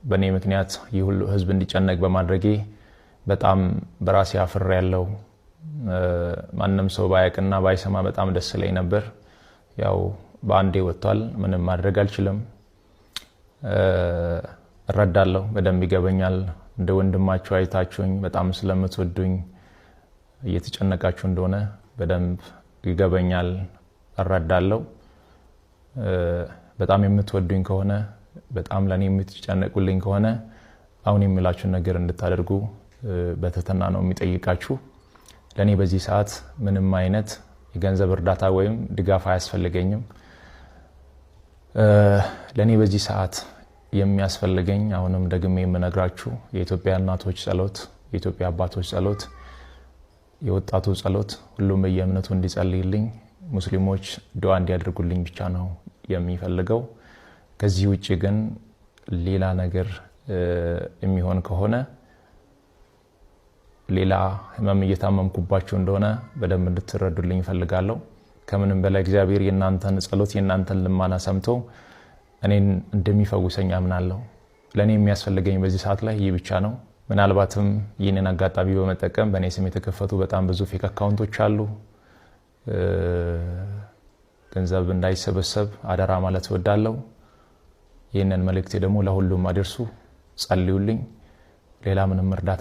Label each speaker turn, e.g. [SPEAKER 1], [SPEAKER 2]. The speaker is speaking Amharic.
[SPEAKER 1] በኔ ምክንያት ይሁሉ ህዝብ እንዲጨነቅ በማድረጌ በጣም በራሴ አፍሬያለሁ። ማንንም ሰው ባያቅና ባይሰማ በጣም ደስ ይለኝ ነበር። ያው በአንዴ ወጥቷል፣ ምንም ማድረግ አልችልም። እረዳለሁ፣ በደንብ ይገበኛል። እንደ ወንድማችሁ አይታችሁኝ በጣም ስለምትወዱኝ እየተጨነቃችሁ እንደሆነ በደንብ ይገበኛል፣ እረዳለሁ። በጣም የምትወዱኝ ከሆነ በጣም ለኔ የምትጨነቁልኝ ከሆነ አሁን የምላችሁን ነገር እንድታደርጉ በትህትና ነው የሚጠይቃችሁ። ለኔ በዚህ ሰዓት ምንም አይነት የገንዘብ እርዳታ ወይም ድጋፍ አያስፈልገኝም። ለኔ በዚህ ሰዓት የሚያስፈልገኝ አሁንም ደግሜ የምነግራችሁ የኢትዮጵያ እናቶች ጸሎት፣ የኢትዮጵያ አባቶች ጸሎት፣ የወጣቱ ጸሎት፣ ሁሉም በየእምነቱ እንዲጸልይልኝ፣ ሙስሊሞች ዱዓ እንዲያደርጉልኝ ብቻ ነው የሚፈልገው። ከዚህ ውጪ ግን ሌላ ነገር የሚሆን ከሆነ ሌላ ህመም እየታመምኩባችሁ እንደሆነ በደንብ እንድትረዱልኝ ፈልጋለሁ። ከምንም በላይ እግዚአብሔር የናንተን ጸሎት የናንተን ልማና ሰምቶ እኔን እንደሚፈውሰኝ አምናለሁ። ለኔ የሚያስፈልገኝ በዚህ ሰዓት ላይ ይህ ብቻ ነው። ምናልባትም ይህንን አጋጣሚ በመጠቀም በኔ ስም የተከፈቱ በጣም ብዙ ፌክ አካውንቶች አሉ። ገንዘብ እንዳይሰበሰብ አደራ ማለት እወዳለሁ። ይህንን መልእክቴ ደግሞ ለሁሉም አድርሱ፣ ጸልዩልኝ። ሌላ ምንም እርዳታ